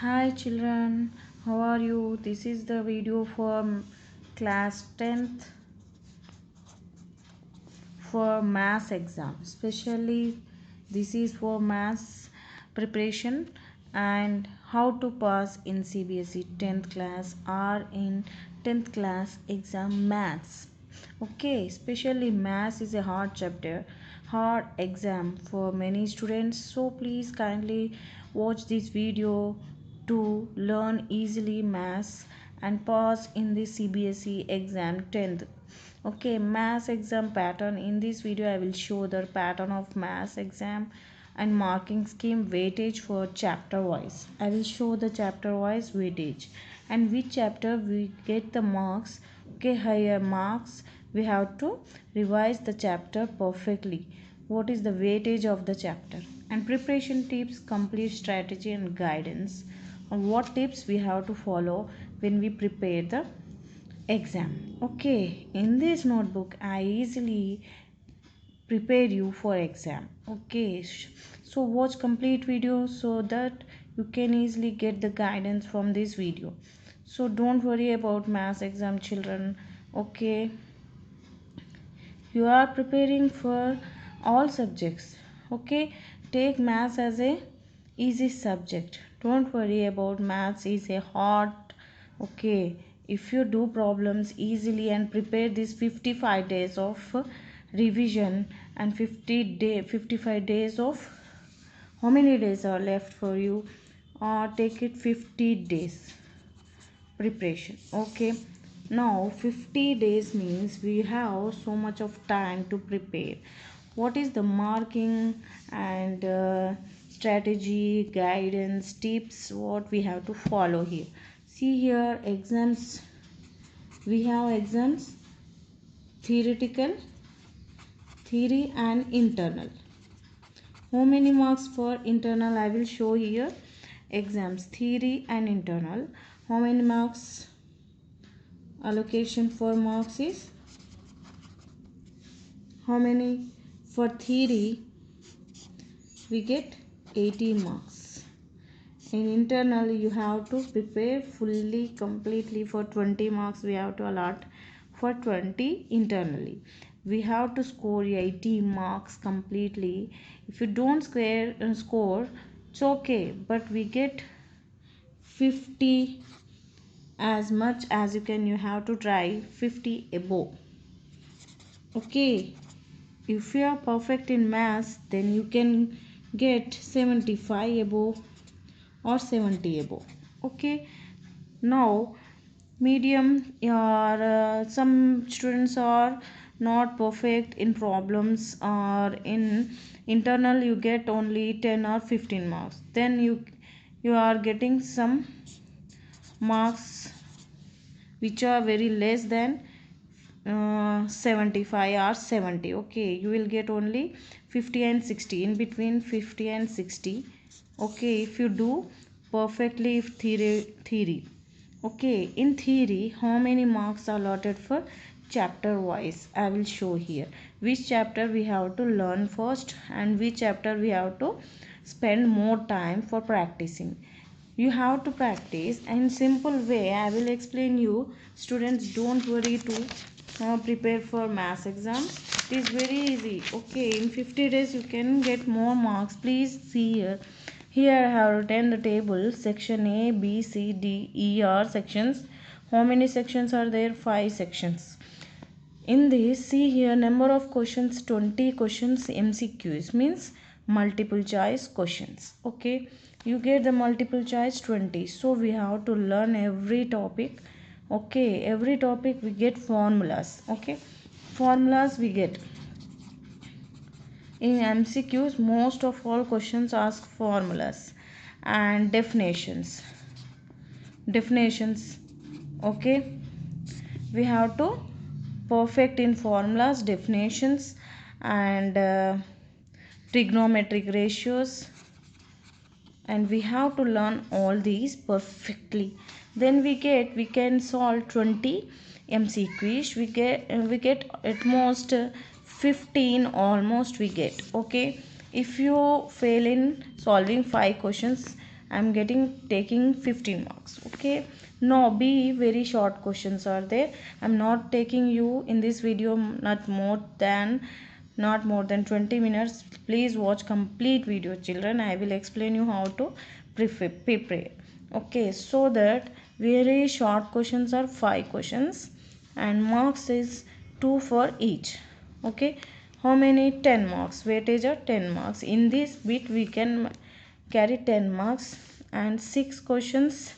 Hi children, how are you? This is the video for class 10th for maths exam. Especially this is for maths preparation and how to pass in CBSE 10th class or in 10th class exam maths. Okay, especially maths is a hard chapter, hard exam for many students. So please kindly watch this video to learn easily maths and pass in the CBSE exam 10th. Okay, maths exam pattern. In this video I will show the pattern of maths exam and marking scheme weightage for chapter wise. I will show the chapter wise weightage and which chapter we get the marks. Okay, higher marks we have to revise the chapter perfectly. What is the weightage of the chapter and preparation tips, complete strategy and guidance on what tips we have to follow when we prepare the exam. Okay, in this notebook I easily prepare you for exam. Okay, so watch complete video so that you can easily get the guidance from this video. So don't worry about maths exam children. Okay, you are preparing for all subjects. Okay, take maths as a easy subject. Don't worry about maths is a hard. Okay, if you do problems easily and prepare these 55 days of revision and 55 days of how many days are left for you, take it 50 days preparation. Okay, now 50 days means we have so much of time to prepare. What is the marking and strategy, guidance, tips, what we have to follow here? See here, exams, we have exams theoretical, theory and internal. How many marks for internal? I will show here. Exams theory and internal, how many marks allocation for marks is, how many for theory we get 80 marks. In internal you have to prepare fully completely for 20 marks. We have to allot for 20 internally. We have to score 80 marks completely. If you don't score, it's okay, but we get 50 as much as you can. You have to try 50 above. Okay, if you are perfect in maths, then you can get 75 above or 70 above. Okay, now medium, some students are not perfect in problems or in internal you get only 10 or 15 marks, then you are getting some marks which are very less than 75 or 70. Okay, you will get only 50 and 60, in between 50 and 60. Okay, if you do perfectly theory. Okay, in theory how many marks are allotted for chapter wise? I will show here which chapter we have to learn first and which chapter we have to spend more time for practicing. You have to practice in simple way. I will explain you. Students, don't worry to prepare for maths exams. It is very easy. Okay, in 50 days you can get more marks. Please see here. Here I have written the table. Section A, B, C, D, E are sections. How many sections are there? 5 sections. In this, see here, number of questions 20 questions. MCQs means multiple choice questions. Okay, you get the multiple choice 20. So we have to learn every topic. Okay, every topic we get formulas. Okay, formulas we get in MCQs. Most of all questions ask formulas and definitions. Okay, we have to perfect in formulas, definitions and trigonometric ratios, and we have to learn all these perfectly. Then we can solve 20 MCQs. We get at most 15 almost we get. Okay, if you fail in solving 5 questions, I'm taking 15 marks. Okay, no, be very short questions are there. I'm not taking you in this video not more than 20 minutes. Please watch complete video, children. I will explain you how to prepare. Okay, so that very short questions are 5 questions and marks is 2 for each. Okay, how many? 10 marks. Weightage are 10 marks. In this bit we can carry 10 marks and 6 questions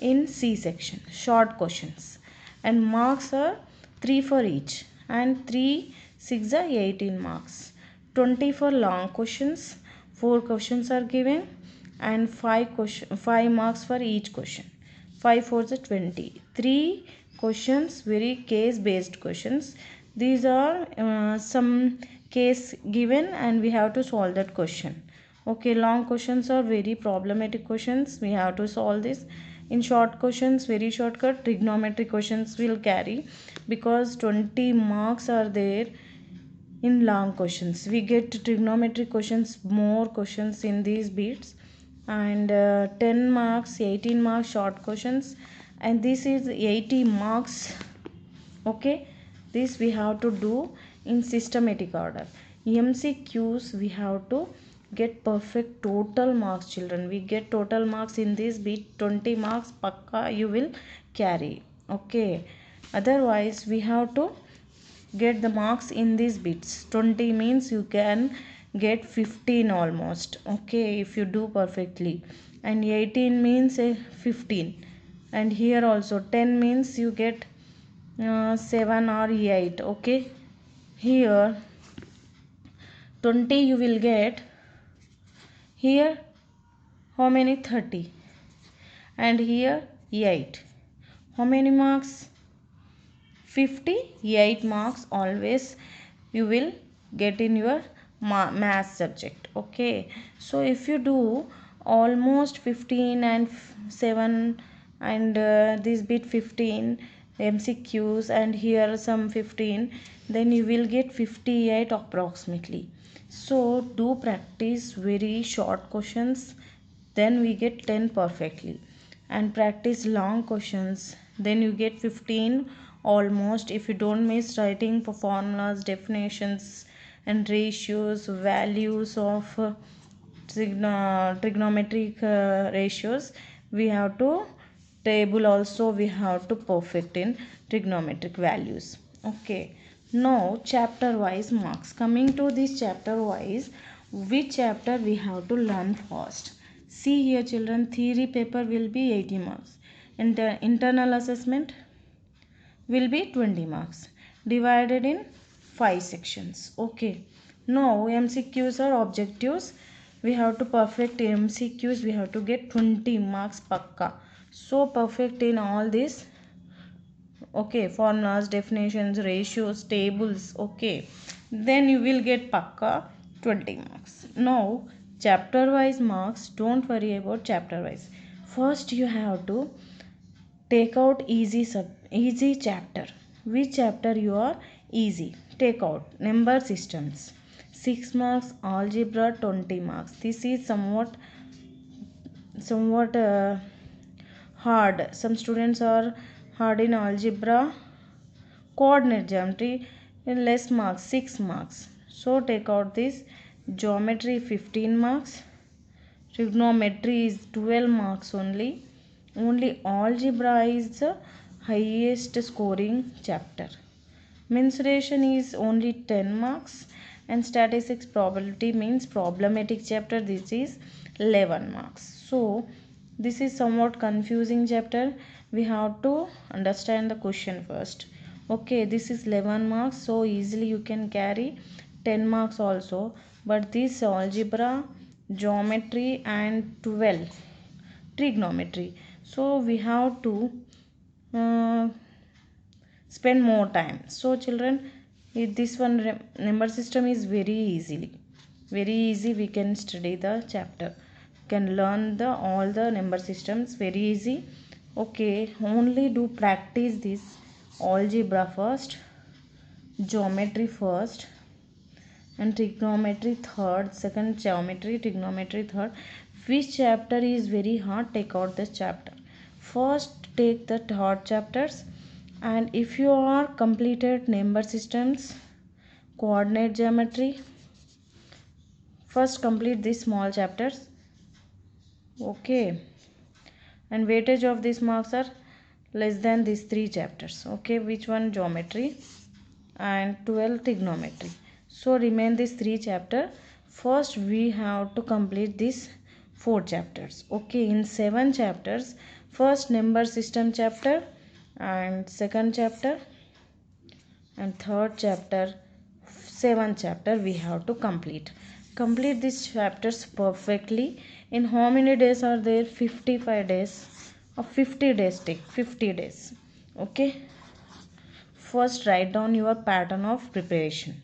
in C section, short questions, and marks are 3 for each, and 3 6 are 18 marks. 20 for long questions, 4 questions are given, and 5 marks for each question. 5 4 is 20. 3 questions, very case based questions. These are some case given and we have to solve that question. Okay, long questions are very problematic questions. We have to solve this. In short questions, very shortcut, trigonometry questions will carry, because 20 marks are there in long questions. We get trigonometry questions, more questions in these bits, and 10 marks, 18 marks short questions, and this is 80 marks. Okay, this we have to do in systematic order. MCQs we have to get perfect total marks, children. We get total marks in this bit, 20 marks pakka you will carry. Okay, otherwise we have to get the marks in these bits. 20 means you can get 15 almost. Okay, if you do perfectly, and 18 means 15, and here also 10 means you get 7 or 8. Okay, here 20 you will get, here how many? 30, and here 8. How many marks? 58 marks always you will get in your math subject. Okay, so if you do almost 15 and 7 and this bit 15 MCQs and here some 15, then you will get 58 approximately. So do practice very short questions, then we get 10 perfectly, and practice long questions, then you get 15 almost. If you don't miss writing for formulas, definitions and ratios, values of trigonometric ratios, we have to table also we have to perfect in trigonometric values. Okay, now chapter wise marks. Coming to this chapter wise, which chapter we have to learn first? See here, children, theory paper will be 80 marks, and internal assessment will be 20 marks, divided in 5 sections. Okay, now MCQs are objectives. We have to perfect MCQs, we have to get 20 marks pakka. So perfect in all this. Okay, formulas, definitions, ratios, tables. Okay, then you will get pakka 20 marks. Now chapter wise marks, don't worry about chapter wise. First you have to take out easy chapter. Which chapter you are easy? Take out number systems, 6 marks. Algebra 20 marks. This is somewhat hard. Some students are hard in algebra. Coordinate geometry less marks, 6 marks. So take out this. Geometry 15 marks. Trigonometry is 12 marks only. Only algebra is the highest scoring chapter. Mensuration is only 10 marks, and statistics probability means problematic chapter, this is 11 marks. So this is somewhat confusing chapter. We have to understand the question first. Okay, this is 11 marks, so easily you can carry 10 marks also, but this algebra, geometry and 12 trigonometry, so we have to spend more time. So children, this one number system is very easy. We can study the chapter, can learn the all the number systems very easy. Okay, only do practice this algebra first, geometry first, and trigonometry third, second geometry, trigonometry third. Which chapter is very hard, take out this chapter. First take the hard chapters, and if you are completed number systems, coordinate geometry, first complete these small chapters. Okay, and weightage of these marks are less than these 3 chapters. Okay, which one? Geometry and 12 trigonometry. So remain these 3 chapter. First we have to complete these 4 chapters. Okay, in 7 chapters, first number system chapter and second chapter and third chapter, 7th chapter we have to complete these chapters perfectly. In how many days are there? 55 days or 50 days. Take 50 days. Okay, first write down your pattern of preparation.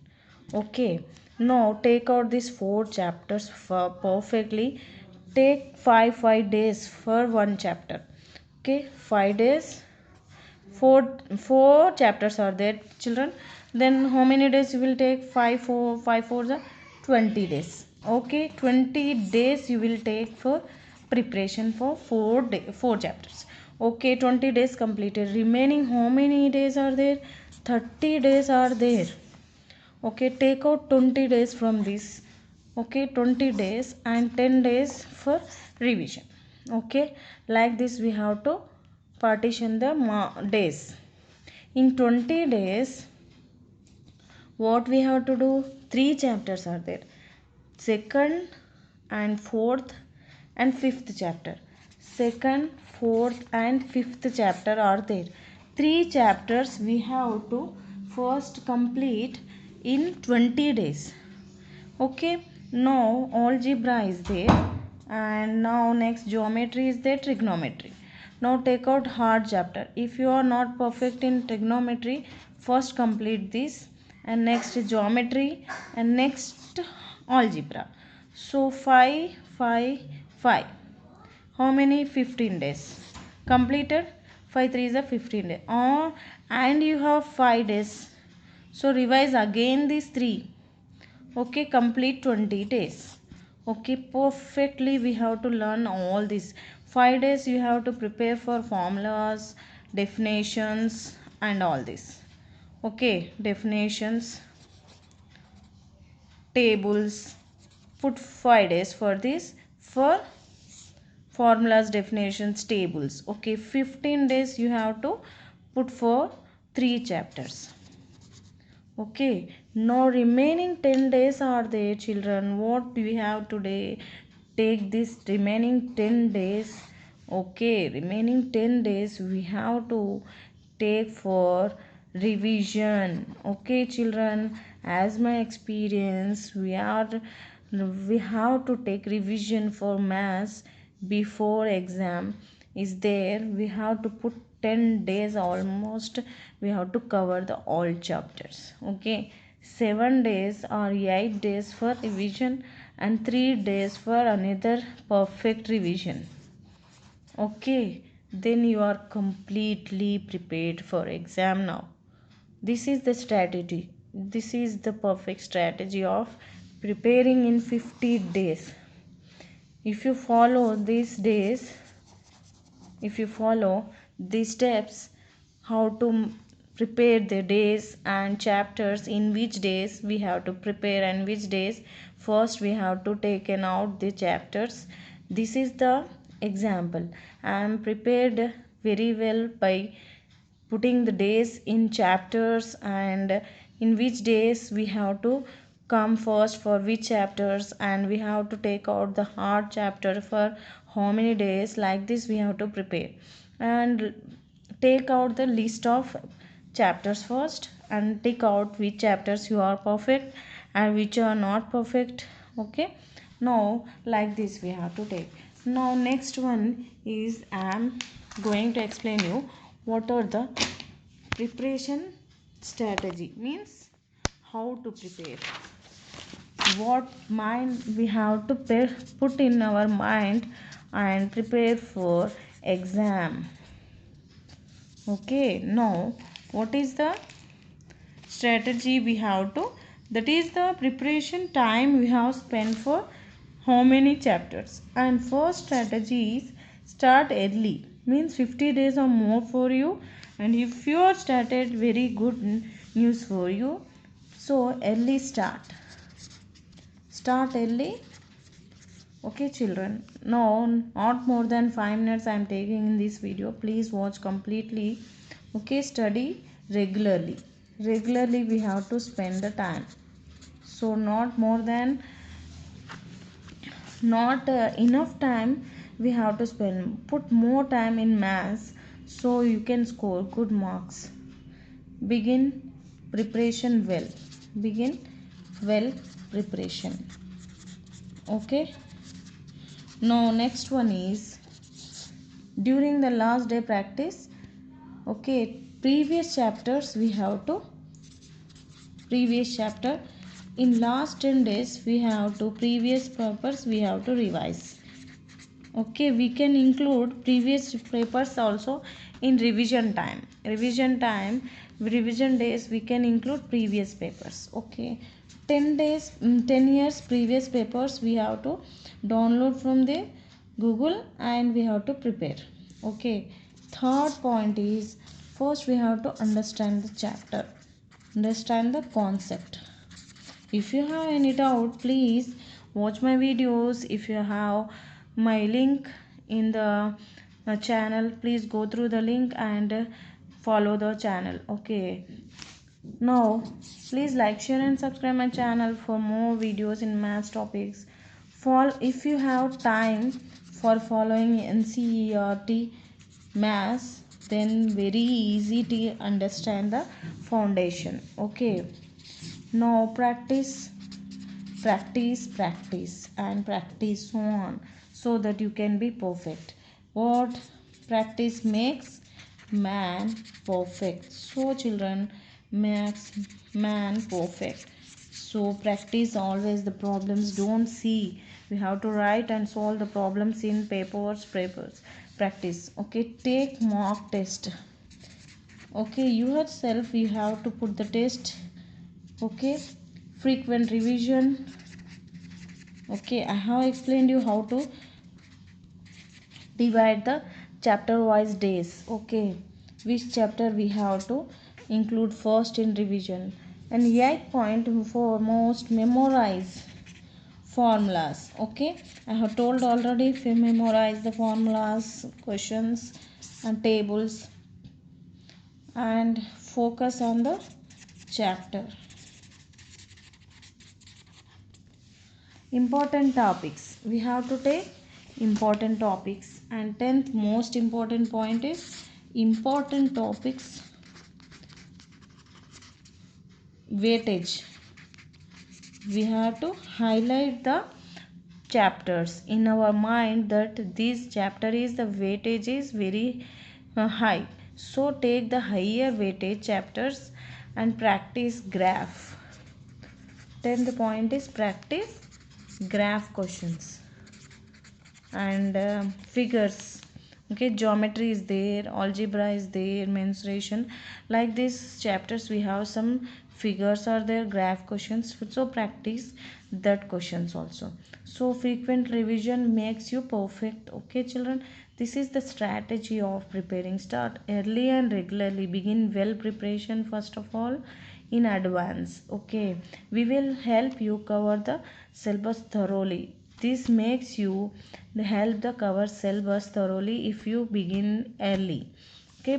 Okay, now take out these 4 chapters for perfectly. Take 5 days for one chapter. Okay, 5 days. Four chapters are there, children. Then how many days you will take? 5 4 the 20 days. Okay, 20 days you will take for preparation for 4 chapters. Okay, 20 days completed. Remaining how many days are there? 30 days are there. Okay, take out 20 days from this. Okay, 20 days and 10 days for revision. Okay, like this we have to partition the days. In 20 days what we have to do? 3 chapters are there, second and fourth and fifth chapter. Second, fourth and fifth chapter are there. 3 chapters we have to first complete in 20 days. Okay, now algebra is there, and now next geometry is there, trigonometry. Now take out hard chapter. If you are not perfect in trigonometry, first complete this, and next geometry, and next algebra. So 5 5 5, how many? 15 days completed. 5 3 is a 15 day. And you have 5 days, so revise again these 3. Okay, complete 20 days. Okay, perfectly we have to learn all this. 5 days you have to prepare for formulas, definitions and all this. Okay, definitions, tables. Put 5 days for this, for formulas, definitions, tables. Okay, 15 days you have to put for 3 chapters. Okay, now remaining 10 days are there, children. What do we have today? Take this remaining 10 days. Okay, remaining 10 days we have to take for revision. Okay, children, as my experience, we have to take revision for maths before exam is there. We have to put 10 days almost. We have to cover the all chapters. Okay, 7 days or 8 days for revision and 3 days for another perfect revision. Okay, then you are completely prepared for exam. Now this is the strategy. This is the perfect strategy of preparing in 50 days. If you follow these days, if you follow these steps, how to prepare the days and chapters, in which days we have to prepare and which days first we have to taken out the chapters. This is the example. I am prepared very well by putting the days in chapters and in which days we have to come first for which chapters, and we have to take out the hard chapter for how many days. Like this we have to prepare and take out the list of chapters first and take out which chapters you are perfect and which are not perfect. Okay, now like this we have to take. Now next one is I am going to explain you what are the preparation strategy, means how to prepare, what mind we have to put in our mind and prepare for exam. Okay, now what is the strategy we have to, that is the preparation time we have spent for how many chapters. And first strategy is start early, means 50 days or more for you. And if you are started, very good news for you. So early start early. Okay children, no, not more than 5 minutes I am taking in this video, please watch completely. Okay, study regularly we have to spend the time. So not more than, not enough time we have to spend, put more time in maths so you can score good marks. Begin preparation well, begin well preparation. Okay, now next one is during the last day practice. Okay, previous chapters we have to, previous chapter in last 10 days we have to, previous papers we have to revise. Okay, we can include previous papers also in revision time. Revision days we can include previous papers. Okay, 10 days, 10 years previous papers we have to download from the Google and we have to prepare. Okay, third point is first we have to understand the chapter, understand the concept. If you have any doubt, please watch my videos. If you have my link in the channel, please go through the link and follow the channel. Okay, now please like, share and subscribe my channel for more videos in maths topics. If you have time for following NCERT maths, then very easy to understand the foundation. Okay, now practice and practice so on, so that you can be perfect. What practice makes man perfect. So children, makes man perfect. So practice always the problems, don't see, we have to write and solve the problems in papers. Practice. Okay, take mock test. Okay, you yourself you have to put the test. Okay, frequent revision. Okay, I have explained you how to divide the chapter wise days. Okay, which chapter we have to include first in revision. And 8 point foremost, memorize formulas. Okay, I have told already, if you memorize the formulas, questions and tables, and focus on the chapter. Important topics we have to take, important topics. And 10th most important point is important topics weightage. We have to highlight the chapters in our mind that this chapter is, the weightage is very high, so take the higher weightage chapters and practice graph. 10th point is practice graph questions and figures. Okay, geometry is there, algebra is there, mensuration, like these chapters we have some figures are there, graph questions, so practice that questions also. So frequent revision makes you perfect. Okay children, this is the strategy of preparing. Start early and regularly, begin well preparation first of all in advance. Okay, we will help you cover the syllabus thoroughly. This makes you help the cover syllabus thoroughly if you begin early. Okay,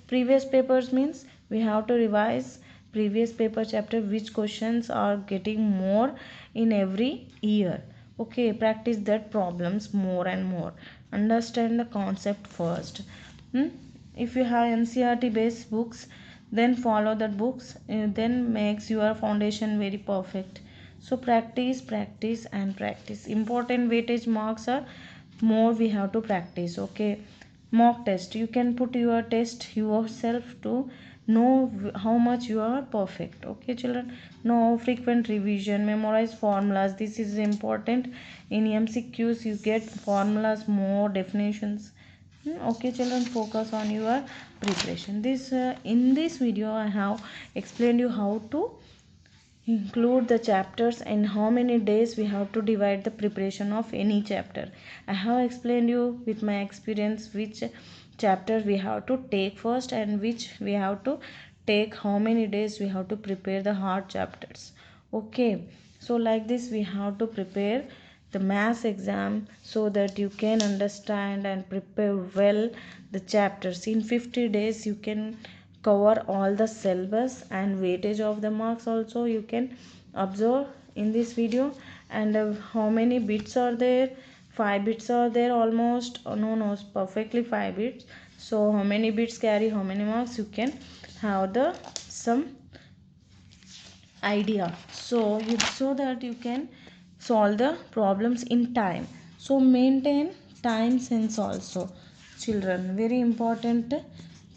previous papers means we have to revise previous paper chapter, which questions are getting more in every year. Okay, practice that problems more and more, understand the concept first. If you have NCERT based books, then follow that books, then makes your foundation very perfect. So practice and practice. Important weightage marks are more we have to practice. Okay, mock test, you can put your test yourself to know how much you are perfect. Okay children, no frequent revision, memorize formulas, this is important. In MCQs you get formulas, more definitions. Okay children, focus on your preparation. This in this video I have explained you how to include the chapters and how many days we have to divide the preparation of any chapter. I have explained you with my experience which chapter we have to take first and which we have to take, how many days we have to prepare the hard chapters. Okay, so like this we have to prepare the maths exam so that you can understand and prepare well the chapters. In 50 days you can cover all the syllabus, and weightage of the marks also you can observe in this video. And how many bits are there? 5 bits are there almost. Oh, no, perfectly 5 bits. So how many bits carry how many marks, you can have the some idea, so that you can solve the problems in time. So maintain time sense also, children, very important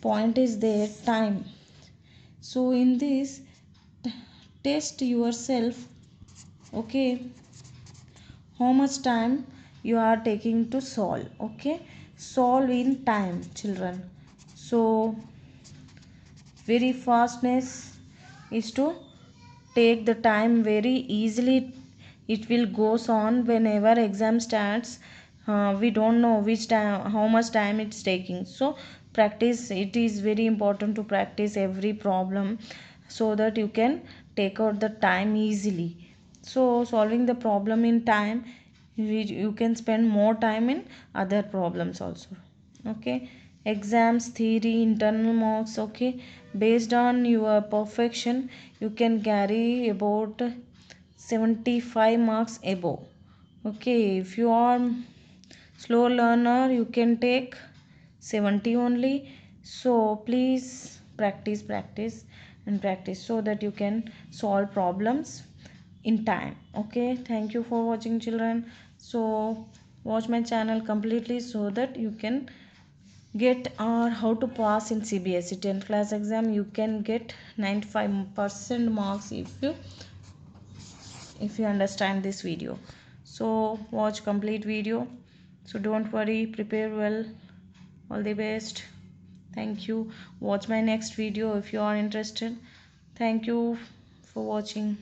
point is there, time. So in this, test yourself. Okay, how much time you are taking to solve. Okay, solve in time, children. So very fastness is to take the time very easily. It will goes on whenever exam starts. We don't know which time, how much time it's taking. So practice, it is very important to practice every problem so that you can take out the time easily. So solving the problem in time, you can spend more time in other problems also. Okay, exams theory internal marks. Okay, based on your perfection you can carry about 75 marks above. Okay, if you are slow learner you can take 70 only. So please practice and practice so that you can solve problems in time. Okay, thank you for watching, children. So watch my channel completely so that you can get, or how to pass in CBSE 10th class exam. You can get 95% marks if you understand this video. So watch complete video. So don't worry, prepare well. All the best. Thank you. Watch my next video if you are interested. Thank you for watching.